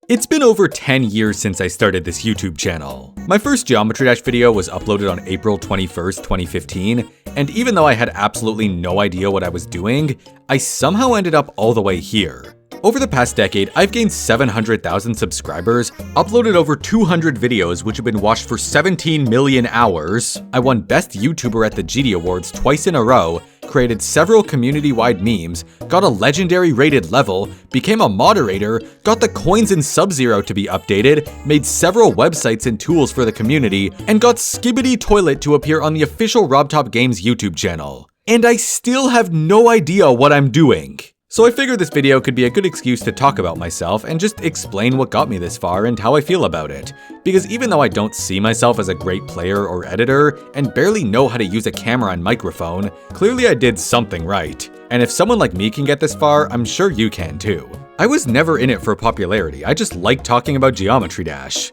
It's been over 10 years since I started this YouTube channel. My first Geometry Dash video was uploaded on April 21st, 2015, and even though I had absolutely no idea what I was doing, I somehow ended up all the way here. Over the past decade, I've gained 700,000 subscribers, uploaded over 200 videos which have been watched for 17 million hours, I won Best YouTuber at the GD Awards twice in a row, created several community-wide memes, got a legendary rated level, became a moderator, got the coins in Sub-Zero to be updated, made several websites and tools for the community, and got Skibbity Toilet to appear on the official RobTop Games YouTube channel. And I still have no idea what I'm doing. So I figured this video could be a good excuse to talk about myself and just explain what got me this far and how I feel about it. Because even though I don't see myself as a great player or editor, and barely know how to use a camera and microphone, clearly I did something right. And if someone like me can get this far, I'm sure you can too. I was never in it for popularity, I just like talking about Geometry Dash.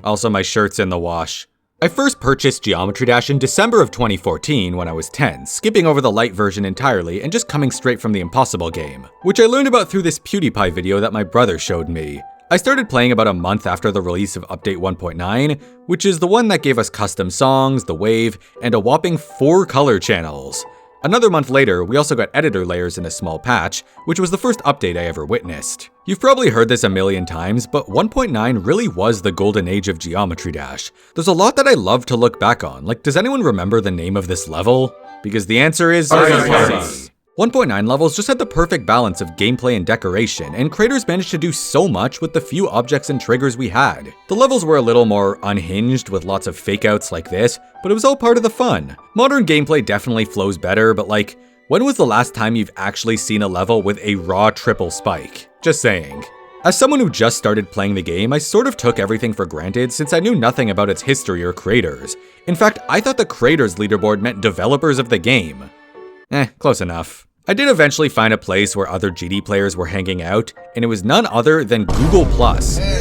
Also, my shirt's in the wash. I first purchased Geometry Dash in December of 2014 when I was 10, skipping over the light version entirely and just coming straight from the Impossible game, which I learned about through this PewDiePie video that my brother showed me. I started playing about a month after the release of Update 1.9, which is the one that gave us custom songs, the wave, and a whopping 4 color channels. Another month later, we also got editor layers in a small patch, which was the first update I ever witnessed. You've probably heard this a million times, but 1.9 really was the golden age of Geometry Dash. There's a lot that I love to look back on, like does anyone remember the name of this level? Because the answer is 1.9 levels just had the perfect balance of gameplay and decoration, and creators managed to do so much with the few objects and triggers we had. The levels were a little more unhinged with lots of fake-outs like this, but it was all part of the fun. Modern gameplay definitely flows better, but like, when was the last time you've actually seen a level with a raw triple spike? Just saying. As someone who just started playing the game, I sort of took everything for granted since I knew nothing about its history or creators. In fact, I thought the creators leaderboard meant developers of the game. Close enough. I did eventually find a place where other GD players were hanging out, and it was none other than Google+,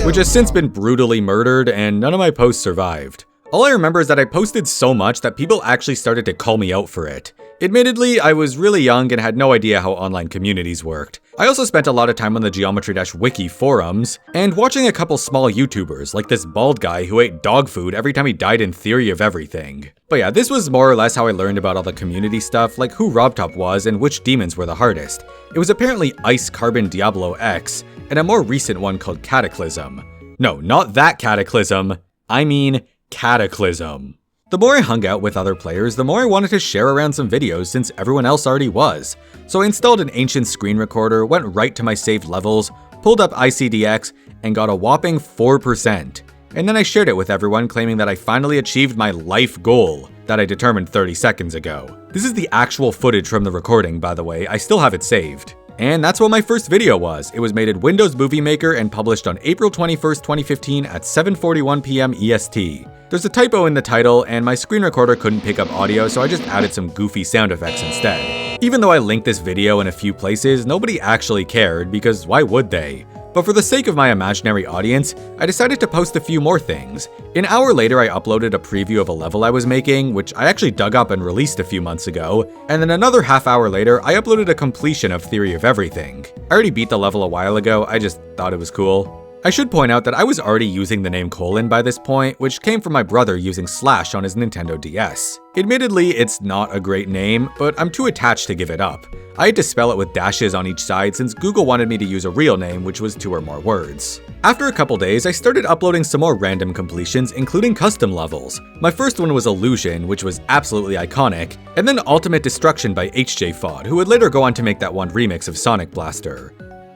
which has since been brutally murdered and none of my posts survived. All I remember is that I posted so much that people actually started to call me out for it. Admittedly, I was really young and had no idea how online communities worked. I also spent a lot of time on the Geometry Dash wiki forums, and watching a couple small YouTubers, like this bald guy who ate dog food every time he died in Theory of Everything. But yeah, this was more or less how I learned about all the community stuff, like who RobTop was and which demons were the hardest. It was apparently Ice Carbon Diablo X, and a more recent one called Cataclysm. No, not that Cataclysm, I mean Cataclysm. The more I hung out with other players, the more I wanted to share around some videos since everyone else already was. So I installed an ancient screen recorder, went right to my saved levels, pulled up ICDX, and got a whopping 4%. And then I shared it with everyone, claiming that I finally achieved my life goal that I determined 30 seconds ago. This is the actual footage from the recording, by the way, I still have it saved. And that's what my first video was. It was made in Windows Movie Maker and published on April 21st, 2015 at 7:41 p.m. EST. There's a typo in the title, and my screen recorder couldn't pick up audio, so I just added some goofy sound effects instead. Even though I linked this video in a few places, nobody actually cared, because why would they? But for the sake of my imaginary audience, I decided to post a few more things. An hour later, I uploaded a preview of a level I was making, which I actually dug up and released a few months ago, and then another half hour later, I uploaded a completion of Theory of Everything. I already beat the level a while ago, I just thought it was cool. I should point out that I was already using the name Colon by this point, which came from my brother using Slash on his Nintendo DS. Admittedly, it's not a great name, but I'm too attached to give it up. I had to spell it with dashes on each side since Google wanted me to use a real name, which was 2 or more words. After a couple days, I started uploading some more random completions, including custom levels. My first one was Illusion, which was absolutely iconic, and then Ultimate Destruction by HJ Fod, who would later go on to make that one remix of Sonic Blaster.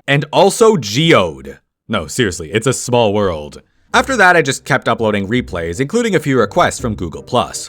And also Geode. No, seriously, it's a small world. After that, I just kept uploading replays, including a few requests from Google+,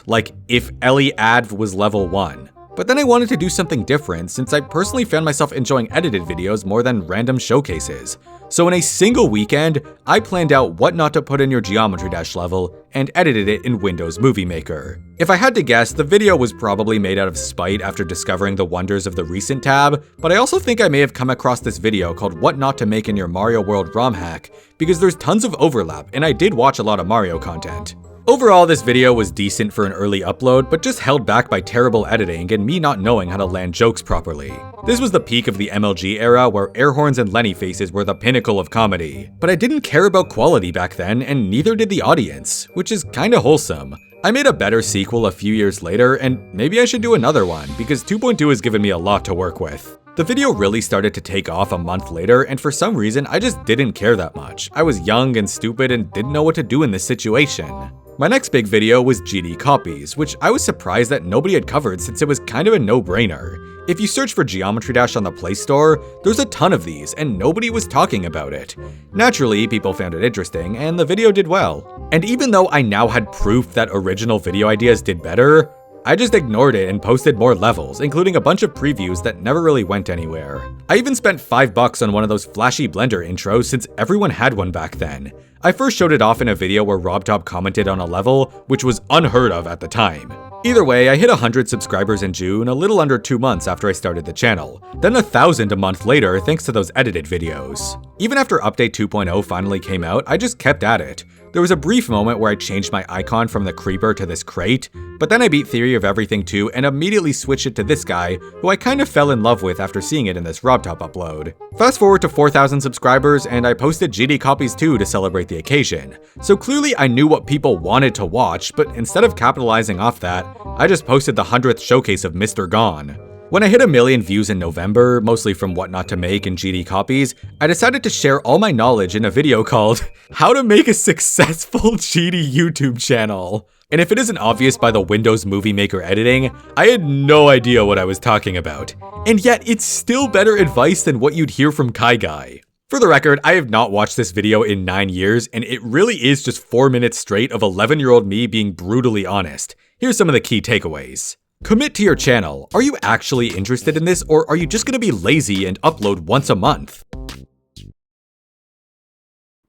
like if Ellie Adv was level 1. But then I wanted to do something different since I personally found myself enjoying edited videos more than random showcases. So in a single weekend, I planned out what not to put in your Geometry Dash level and edited it in Windows Movie Maker. If I had to guess, the video was probably made out of spite after discovering the wonders of the Recent tab, but I also think I may have come across this video called What Not to Make in Your Mario World ROM Hack because there's tons of overlap and I did watch a lot of Mario content. Overall, this video was decent for an early upload, but just held back by terrible editing and me not knowing how to land jokes properly. This was the peak of the MLG era where air horns and Lenny faces were the pinnacle of comedy. But I didn't care about quality back then, and neither did the audience, which is kinda wholesome. I made a better sequel a few years later, and maybe I should do another one, because 2.2 has given me a lot to work with. The video really started to take off a month later, and for some reason, I just didn't care that much. I was young and stupid and didn't know what to do in this situation. My next big video was GD copies, which I was surprised that nobody had covered since it was kind of a no-brainer. If you search for Geometry Dash on the Play Store, there's a ton of these, and nobody was talking about it. Naturally, people found it interesting, and the video did well. And even though I now had proof that original video ideas did better, I just ignored it and posted more levels, including a bunch of previews that never really went anywhere. I even spent $5 on one of those flashy Blender intros since everyone had one back then. I first showed it off in a video where RobTop commented on a level, which was unheard of at the time. Either way, I hit 100 subscribers in June, a little under 2 months after I started the channel, then 1,000 a month later thanks to those edited videos. Even after Update 2.0 finally came out, I just kept at it. There was a brief moment where I changed my icon from the creeper to this crate, but then I beat Theory of Everything 2 and immediately switched it to this guy, who I kind of fell in love with after seeing it in this RobTop upload. Fast forward to 4,000 subscribers and I posted GD Copies 2 to celebrate the occasion. So clearly I knew what people wanted to watch, but instead of capitalizing off that, I just posted the 100th showcase of Mr. Gone. When I hit 1 million views in November, mostly from What Not to Make and GD Copies, I decided to share all my knowledge in a video called How to Make a Successful GD YouTube Channel. And if it isn't obvious by the Windows Movie Maker editing, I had no idea what I was talking about. And yet, it's still better advice than what you'd hear from Kai Guy. For the record, I have not watched this video in 9 years, and it really is just 4 minutes straight of 11-year-old me being brutally honest. Here's some of the key takeaways. Commit to your channel. Are you actually interested in this, or are you just gonna be lazy and upload once a month?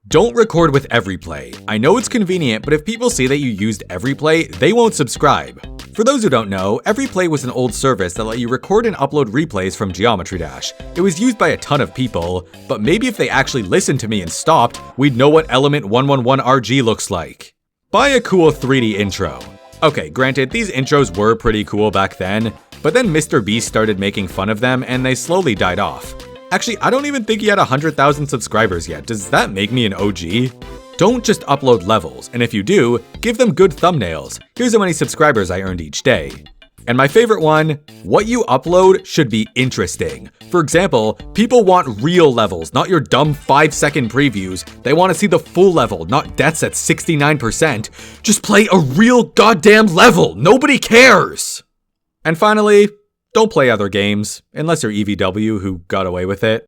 Don't record with EveryPlay. I know it's convenient, but if people see that you used EveryPlay, they won't subscribe. For those who don't know, EveryPlay was an old service that let you record and upload replays from Geometry Dash. It was used by a ton of people, but maybe if they actually listened to me and stopped, we'd know what Element 111RG looks like. Buy a cool 3D intro. Okay, granted, these intros were pretty cool back then, but then Mr. Beast started making fun of them and they slowly died off. Actually, I don't even think he had 100,000 subscribers yet. Does that make me an OG? Don't just upload levels, and if you do, give them good thumbnails. Here's how many subscribers I earned each day. And my favorite one, what you upload should be interesting. For example, people want real levels, not your dumb 5-second previews. They want to see the full level, not deaths at 69%. Just play a real goddamn level, nobody cares! And finally, don't play other games, unless you're EVW who got away with it.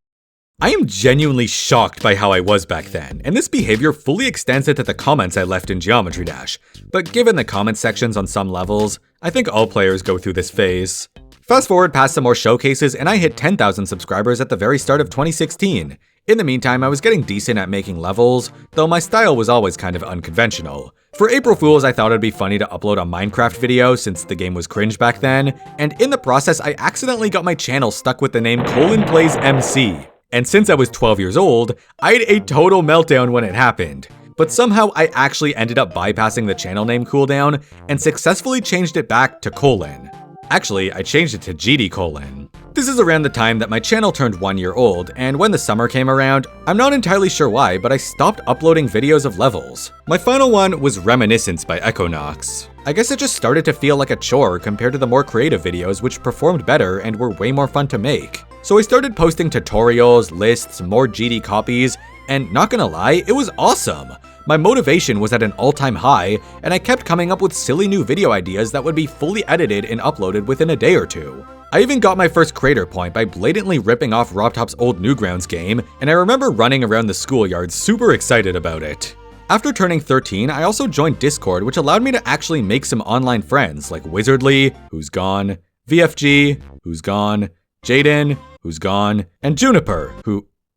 I am genuinely shocked by how I was back then, and this behavior fully extends it to the comments I left in Geometry Dash. But given the comment sections on some levels, I think all players go through this phase. Fast forward past some more showcases and I hit 10,000 subscribers at the very start of 2016. In the meantime, I was getting decent at making levels, though my style was always kind of unconventional. For April Fools, I thought it'd be funny to upload a Minecraft video since the game was cringe back then, and in the process I accidentally got my channel stuck with the name :PlaysMC. And since I was 12 years old, I had a total meltdown when it happened. But somehow I actually ended up bypassing the channel name cooldown and successfully changed it back to :. Actually, I changed it to GD:. This is around the time that my channel turned 1 year old, and when the summer came around, I'm not entirely sure why, but I stopped uploading videos of levels. My final one was Reminiscence by Echonox. I guess it just started to feel like a chore compared to the more creative videos which performed better and were way more fun to make. So I started posting tutorials, lists, more GD copies, and not gonna lie, it was awesome. My motivation was at an all-time high, and I kept coming up with silly new video ideas that would be fully edited and uploaded within a day or two. I even got my first creator point by blatantly ripping off RobTop's old Newgrounds game, and I remember running around the schoolyard super excited about it. After turning 13, I also joined Discord, which allowed me to actually make some online friends like Wizardly, who's gone, VFG, who's gone, Jaden, who's gone, and Juniper,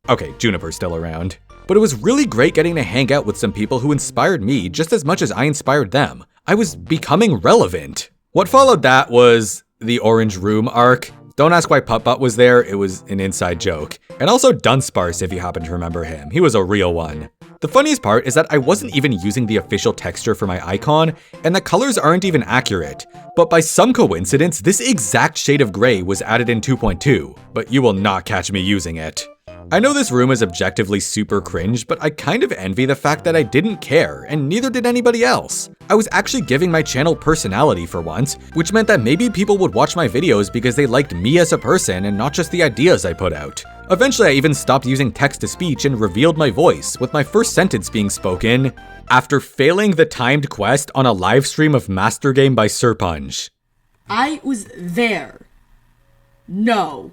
okay, Juniper's still around. But it was really great getting to hang out with some people who inspired me just as much as I inspired them. I was becoming relevant. What followed that was the Orange Room arc. Don't ask why Putt-Putt was there, it was an inside joke. And also Dunsparce if you happen to remember him, he was a real one. The funniest part is that I wasn't even using the official texture for my icon, and the colors aren't even accurate. But by some coincidence, this exact shade of gray was added in 2.2, but you will not catch me using it. I know this room is objectively super cringe, but I kind of envy the fact that I didn't care, and neither did anybody else. I was actually giving my channel personality for once, which meant that maybe people would watch my videos because they liked me as a person and not just the ideas I put out. Eventually, I even stopped using text-to-speech and revealed my voice, with my first sentence being spoken after failing the timed quest on a live stream of Master Game by Serpunge. I was there. No.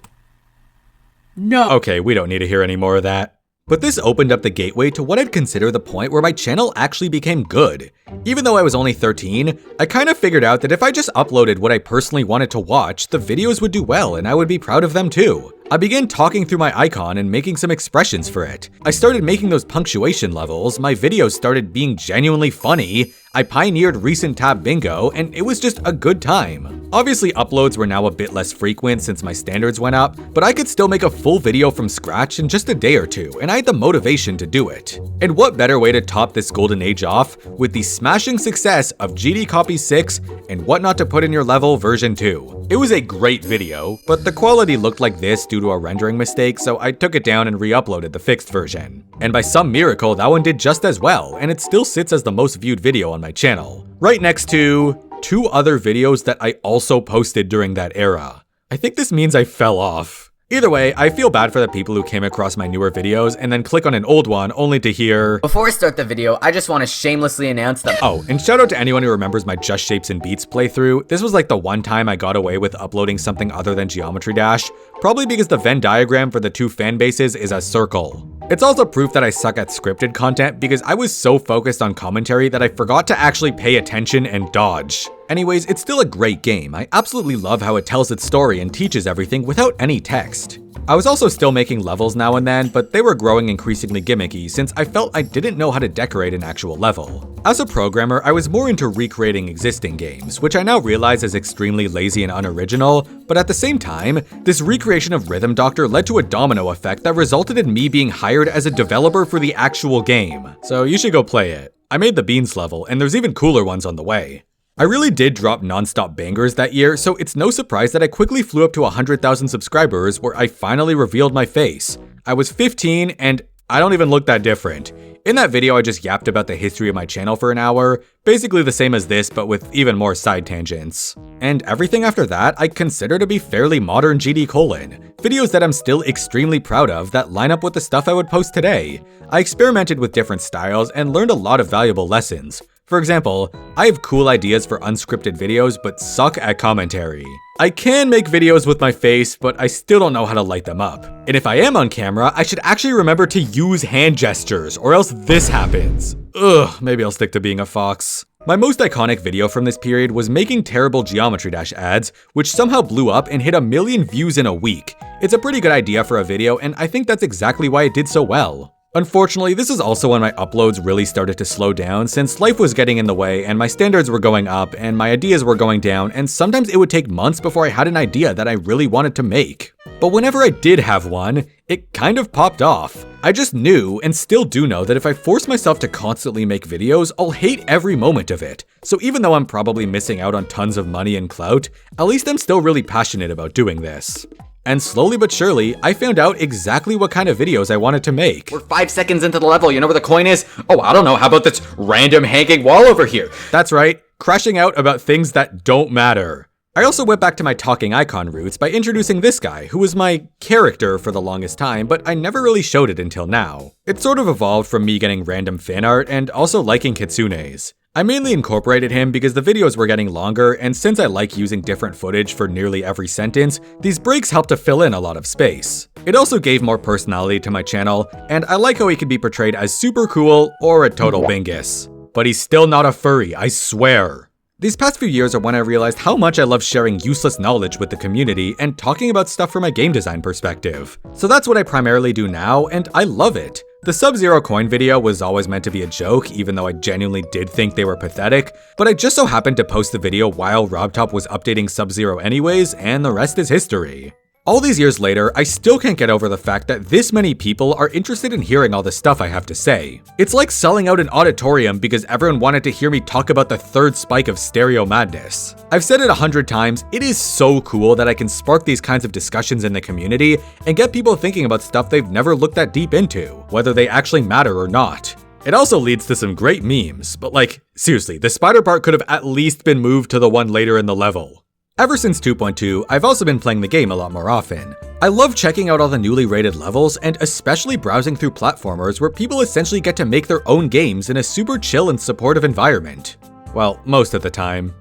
Okay, we don't need to hear any more of that. But this opened up the gateway to what I'd consider the point where my channel actually became good. Even though I was only 13, I kind of figured out that if I just uploaded what I personally wanted to watch, the videos would do well and I would be proud of them too. I began talking through my icon and making some expressions for it. I started making those punctuation levels, my videos started being genuinely funny, I pioneered recent tab bingo, and it was just a good time. Obviously, uploads were now a bit less frequent since my standards went up, but I could still make a full video from scratch in just a day or two, and I had the motivation to do it. And what better way to top this golden age off with the smashing success of GD Copy 6 and What Not to Put in Your Level version 2. It was a great video, but the quality looked like this due to a rendering mistake, so I took it down and re-uploaded the fixed version. And by some miracle, that one did just as well, and it still sits as the most viewed video on my channel, right next to 2 other videos that I also posted during that era. I think this means I fell off. Either way, I feel bad for the people who came across my newer videos and then click on an old one only to hear, "Before I start the video, I just want to shamelessly announce that..." Oh, and shout out to anyone who remembers my Just Shapes and Beats playthrough. This was like the one time I got away with uploading something other than Geometry Dash, probably because the Venn diagram for the 2 fan bases is a circle. It's also proof that I suck at scripted content because I was so focused on commentary that I forgot to actually pay attention and dodge. Anyways, it's still a great game. I absolutely love how it tells its story and teaches everything without any text. I was also still making levels now and then, but they were growing increasingly gimmicky since I felt I didn't know how to decorate an actual level. As a programmer, I was more into recreating existing games, which I now realize is extremely lazy and unoriginal, but at the same time, this recreation of Rhythm Doctor led to a domino effect that resulted in me being hired as a developer for the actual game. So you should go play it. I made the Beans level, and there's even cooler ones on the way. I really did drop non-stop bangers that year, so it's no surprise that I quickly flew up to 100,000 subscribers where I finally revealed my face. I was 15 and I don't even look that different. In that video, I just yapped about the history of my channel for an hour, basically the same as this, but with even more side tangents. And everything after that, I consider to be fairly modern GD colon. Videos that I'm still extremely proud of that line up with the stuff I would post today. I experimented with different styles and learned a lot of valuable lessons. For example, I have cool ideas for unscripted videos, but suck at commentary. I can make videos with my face, but I still don't know how to light them up. And if I am on camera, I should actually remember to use hand gestures, or else this happens. Ugh, maybe I'll stick to being a fox. My most iconic video from this period was making terrible Geometry Dash ads, which somehow blew up and hit 1 million views in a week. It's a pretty good idea for a video, and I think that's exactly why it did so well. Unfortunately, this is also when my uploads really started to slow down since life was getting in the way and my standards were going up and my ideas were going down, and sometimes it would take months before I had an idea that I really wanted to make. But whenever I did have one, it kind of popped off. I just knew and still do know that if I force myself to constantly make videos, I'll hate every moment of it. So even though I'm probably missing out on tons of money and clout, at least I'm still really passionate about doing this. And slowly but surely, I found out exactly what kind of videos I wanted to make. We're 5 seconds into the level, you know where the coin is? Oh, I don't know, how about this random hanging wall over here? That's right, crashing out about things that don't matter. I also went back to my talking icon roots by introducing this guy, who was my character for the longest time, but I never really showed it until now. It sort of evolved from me getting random fan art and also liking kitsunes. I mainly incorporated him because the videos were getting longer, and since I like using different footage for nearly every sentence, these breaks help to fill in a lot of space. It also gave more personality to my channel, and I like how he can be portrayed as super cool or a total bingus. But he's still not a furry, I swear. These past few years are when I realized how much I love sharing useless knowledge with the community and talking about stuff from a game design perspective. So that's what I primarily do now, and I love it. The Sub-Zero coin video was always meant to be a joke, even though I genuinely did think they were pathetic, but I just so happened to post the video while RobTop was updating Sub-Zero anyways, and the rest is history. All these years later, I still can't get over the fact that this many people are interested in hearing all the stuff I have to say. It's like selling out an auditorium because everyone wanted to hear me talk about the third spike of stereo madness. I've said it 100 times, it is so cool that I can spark these kinds of discussions in the community and get people thinking about stuff they've never looked that deep into, whether they actually matter or not. It also leads to some great memes, but like, seriously, the spider part could have at least been moved to the one later in the level. Ever since 2.2, I've also been playing the game a lot more often. I love checking out all the newly rated levels and especially browsing through platformers where people essentially get to make their own games in a super chill and supportive environment. Well, most of the time.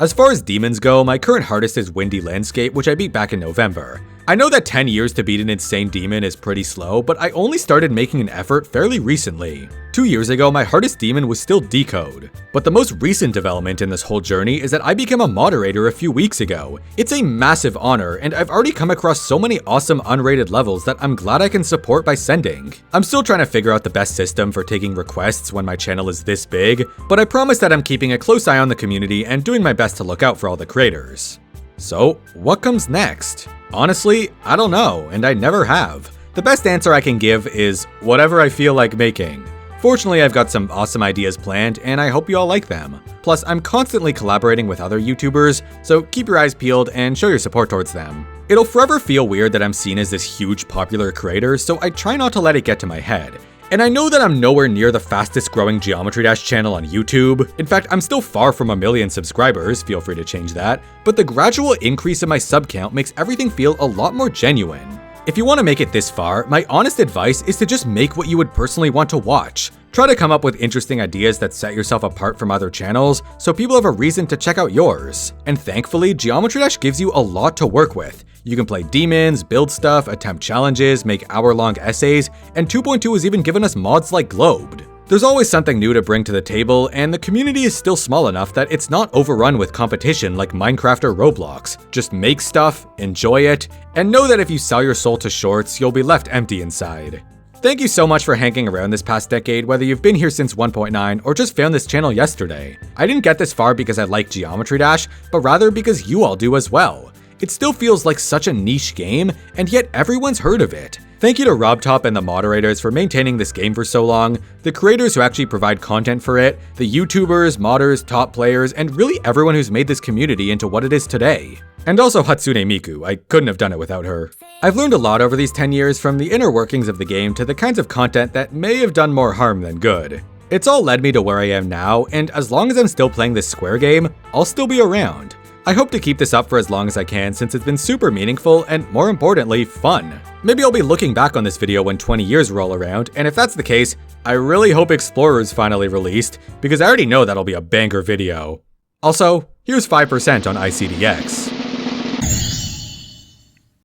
As far as demons go, my current hardest is Windy Landscape, which I beat back in November. I know that 10 years to beat an insane demon is pretty slow, but I only started making an effort fairly recently. 2 years ago, my hardest demon was still Decode. But the most recent development in this whole journey is that I became a moderator a few weeks ago. It's a massive honor, and I've already come across so many awesome unrated levels that I'm glad I can support by sending. I'm still trying to figure out the best system for taking requests when my channel is this big, but I promise that I'm keeping a close eye on the community and doing my best to look out for all the creators. So, what comes next? Honestly, I don't know, and I never have. The best answer I can give is whatever I feel like making. Fortunately, I've got some awesome ideas planned, and I hope you all like them. Plus, I'm constantly collaborating with other YouTubers, so keep your eyes peeled and show your support towards them. It'll forever feel weird that I'm seen as this huge popular creator, so I try not to let it get to my head. And I know that I'm nowhere near the fastest growing Geometry Dash channel on YouTube. In fact, I'm still far from 1 million subscribers, feel free to change that. But the gradual increase in my sub count makes everything feel a lot more genuine. If you want to make it this far, my honest advice is to just make what you would personally want to watch. Try to come up with interesting ideas that set yourself apart from other channels, so people have a reason to check out yours. And thankfully, Geometry Dash gives you a lot to work with. You can play demons, build stuff, attempt challenges, make hour-long essays, and 2.2 has even given us mods like Globed. There's always something new to bring to the table, and the community is still small enough that it's not overrun with competition like Minecraft or Roblox. Just make stuff, enjoy it, and know that if you sell your soul to shorts, you'll be left empty inside. Thank you so much for hanging around this past decade, whether you've been here since 1.9 or just found this channel yesterday. I didn't get this far because I like Geometry Dash, but rather because you all do as well. It still feels like such a niche game, and yet everyone's heard of it. Thank you to RobTop and the moderators for maintaining this game for so long, the creators who actually provide content for it, the YouTubers, modders, top players, and really everyone who's made this community into what it is today. And also Hatsune Miku, I couldn't have done it without her. I've learned a lot over these 10 years, from the inner workings of the game to the kinds of content that may have done more harm than good. It's all led me to where I am now, and as long as I'm still playing this Square game, I'll still be around. I hope to keep this up for as long as I can since it's been super meaningful and, more importantly, fun. Maybe I'll be looking back on this video when 20 years roll around, and if that's the case, I really hope Explorer's finally released, because I already know that'll be a banger video. Also, here's 5% on ICDX.